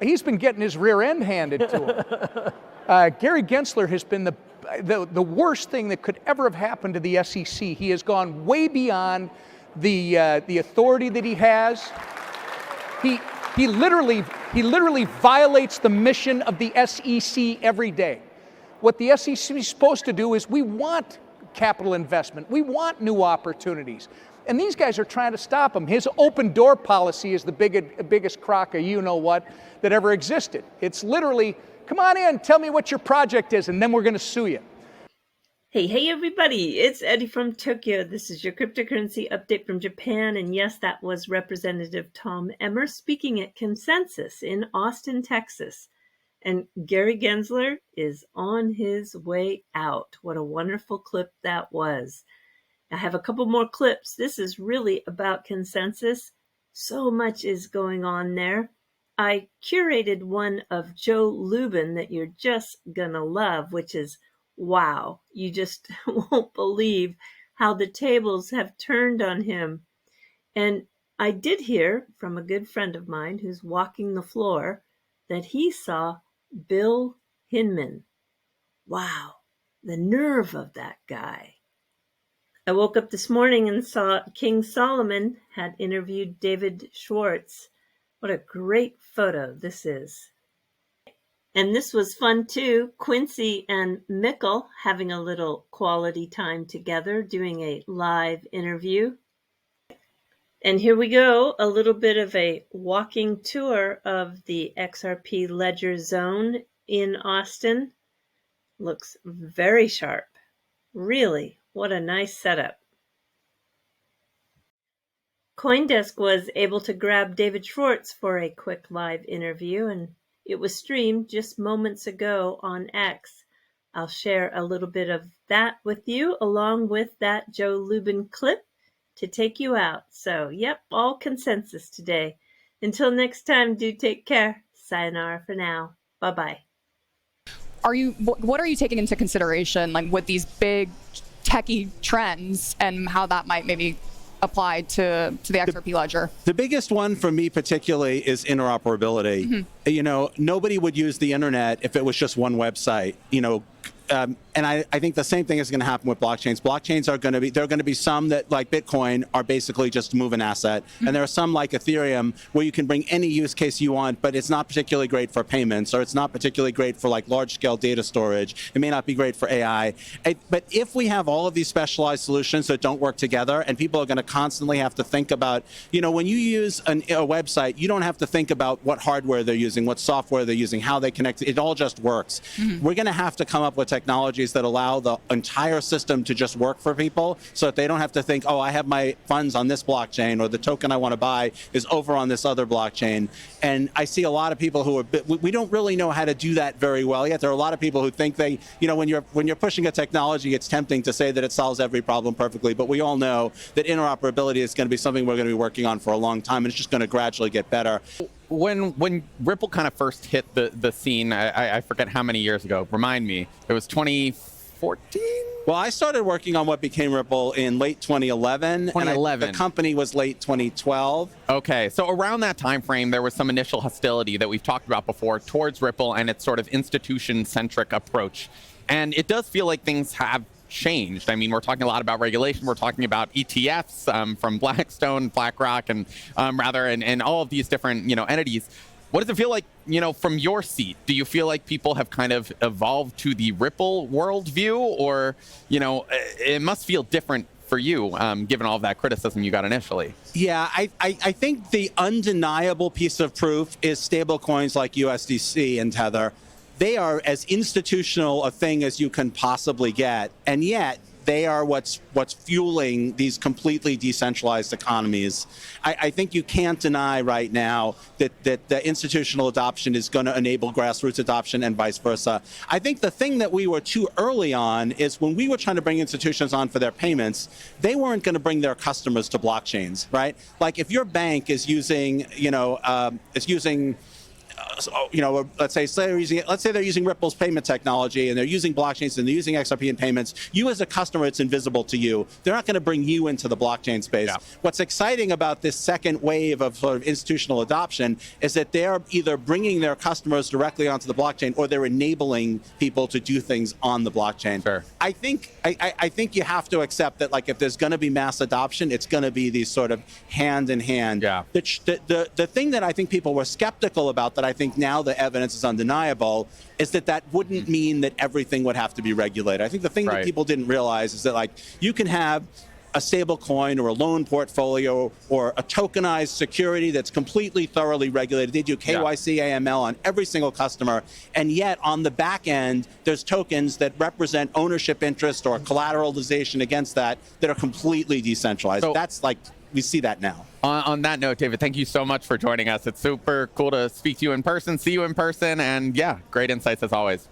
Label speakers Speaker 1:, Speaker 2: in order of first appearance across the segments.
Speaker 1: He's been getting his rear end handed to him. Gary Gensler has been the worst thing that could ever have happened to the SEC. He has gone way beyond the authority that he has. He literally violates the mission of the SEC every day. What the SEC is supposed to do is we want capital investment. We want new opportunities. And these guys are trying to stop him. His open door policy is the biggest crock of you-know-what that ever existed. It's literally, come on in, tell me what your project is, and then we're going to sue you.
Speaker 2: Hey everybody, it's Eddie from Tokyo. This is your cryptocurrency update from Japan. And yes, that was Representative Tom Emmer speaking at Consensus in Austin, Texas. And Gary Gensler is on his way out. What a wonderful clip that was. I have a couple more clips. This is really about Consensus. So much is going on there. I curated one of Joe Lubin that you're just gonna love, which is, wow, you just won't believe how the tables have turned on him. And I did hear from a good friend of mine who's walking the floor that he saw Bill Hinman. Wow, the nerve of that guy. I woke up this morning and saw King Solomon had interviewed David Schwartz. What a great photo this is. And this was fun too. Quincy and Mikkel having a little quality time together, doing a live interview. And here we go, a little bit of a walking tour of the XRP Ledger Zone in Austin. Looks very sharp. Really, what a nice setup. CoinDesk was able to grab David Schwartz for a quick live interview, and it was streamed just moments ago on X. I'll share a little bit of that with you, along with that Joe Lubin clip to take you out. So, yep, all Consensus today. Until next time, do take care. Sayonara for now. Bye-bye.
Speaker 3: What are you taking into consideration, like with these big techie trends and how that might maybe apply to the XRP ledger?
Speaker 4: The biggest one for me particularly is interoperability. Mm-hmm. You know, nobody would use the internet if it was just one website. You know, and I think the same thing is going to happen with blockchains. Blockchains are going to be, there are going to be some that, like Bitcoin, are basically just move an asset. Mm-hmm. And there are some like Ethereum where you can bring any use case you want, but it's not particularly great for payments, or it's not particularly great for like large scale data storage. It may not be great for AI. But if we have all of these specialized solutions that don't work together, and people are going to constantly have to think about, you know, when you use a website, you don't have to think about what hardware they're using, what software they're using, how they connect. It all just works. Mm-hmm. We're going to have to come up with technologies that allow the entire system to just work for people, so that they don't have to think, oh, I have my funds on this blockchain, or the token I want to buy is over on this other blockchain. And I see a lot of people who are, we don't really know how to do that very well yet. There are a lot of people who think they, you know, when you're pushing a technology, it's tempting to say that it solves every problem perfectly, but we all know that interoperability is going to be something we're going to be working on for a long time, and it's just going to gradually get better.
Speaker 5: When Ripple kind of first hit the scene, I forget how many years ago, remind me, it was 2014?
Speaker 4: Well, I started working on what became Ripple in late 2011.
Speaker 5: 2011.
Speaker 4: And the company was late 2012.
Speaker 5: Okay, so around that time frame, there was some initial hostility that we've talked about before towards Ripple and its sort of institution-centric approach. And it does feel like things have changed. I mean, we're talking a lot about regulation. We're talking about ETFs from Blackstone, BlackRock, and and all of these different, you know, entities. What does it feel like, you know, from your seat? Do you feel like people have kind of evolved to the Ripple worldview, or, you know, it must feel different for you, given all of that criticism you got initially?
Speaker 4: Yeah, I think the undeniable piece of proof is stablecoins like USDC and Tether. They are as institutional a thing as you can possibly get, and yet they are what's fueling these completely decentralized economies. I think you can't deny right now that the institutional adoption is going to enable grassroots adoption and vice versa. I think the thing that we were too early on is when we were trying to bring institutions on for their payments, they weren't going to bring their customers to blockchains, right? Like if your bank is using, let's say they're using Ripple's payment technology and they're using blockchains and they're using XRP in payments. You as a customer, it's invisible to you. They're not going to bring you into the blockchain space.
Speaker 5: Yeah.
Speaker 4: What's exciting about this second wave of sort of institutional adoption is that they're either bringing their customers directly onto the blockchain or they're enabling people to do things on the blockchain.
Speaker 5: Sure.
Speaker 4: I think you have to accept that, like, if there's going to be mass adoption, it's going to be these sort of hand in hand.
Speaker 5: Yeah.
Speaker 4: The thing that I think people were skeptical about, that I think now the evidence is undeniable, is that wouldn't mean that everything would have to be regulated. I think the thing that people didn't realize is that, like, you can have a stable coin or a loan portfolio or a tokenized security that's completely thoroughly regulated. They do KYC, AML on every single customer, and yet on the back end, there's tokens that represent ownership interest or collateralization against that are completely decentralized.
Speaker 5: So,
Speaker 4: that's like, we see that now.
Speaker 5: On that note, David, thank you so much for joining us. It's super cool to speak to you in person, see you in person, and yeah, great insights as always.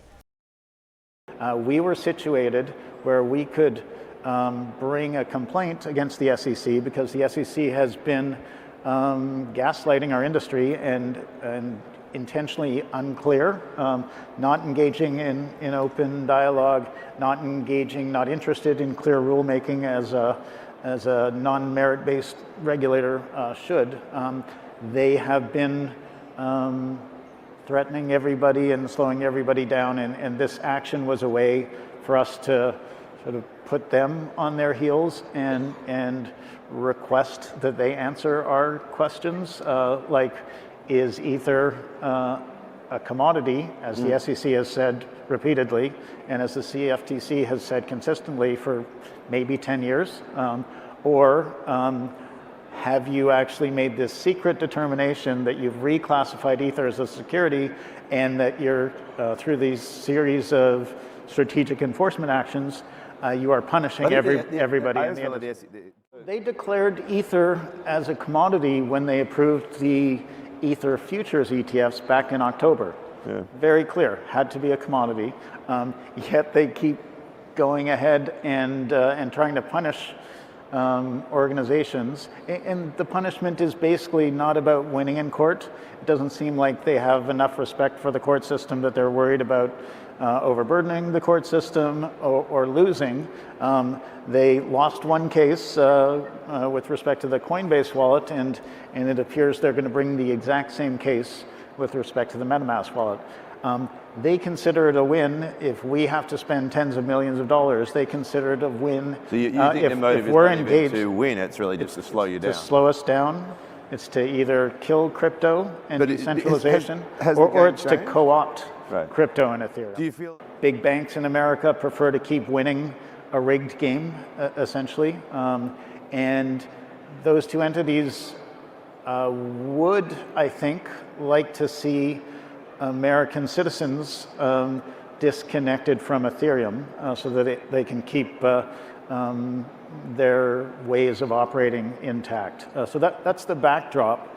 Speaker 6: We were situated where we could bring a complaint against the SEC because the SEC has been gaslighting our industry and intentionally unclear, not engaging in open dialogue, not interested in clear rulemaking as a non-merit-based regulator should. They have been threatening everybody and slowing everybody down, and this action was a way for us to sort of put them on their heels and request that they answer our questions, like, is Ether a commodity, as the SEC has said repeatedly, and as the CFTC has said consistently for maybe 10 years, or have you actually made this secret determination that you've reclassified Ether as a security and that you're, through these series of strategic enforcement actions, you are punishing everybody in the industry. They declared Ether as a commodity when they approved the Ether futures ETFs back in October. Yeah. Very clear, had to be a commodity. Yet they keep going ahead and trying to punish organizations. And the punishment is basically not about winning in court. It doesn't seem like they have enough respect for the court system that they're worried about overburdening the court system or losing. They lost one case with respect to the Coinbase wallet, and it appears they're going to bring the exact same case with respect to the MetaMask wallet. They consider it a win. If we have to spend tens of millions of dollars, they consider it a win.
Speaker 7: So you think the motive is not even to win, it's really just to slow you down?
Speaker 6: To slow us down. It's to either kill crypto and decentralization, or it's to co-opt crypto and Ethereum.
Speaker 7: Do you feel
Speaker 6: big banks in America prefer to keep winning a rigged game, essentially, and those two entities would, I think, like to see American citizens disconnected from Ethereum so that they can keep their ways of operating intact. So that's the backdrop.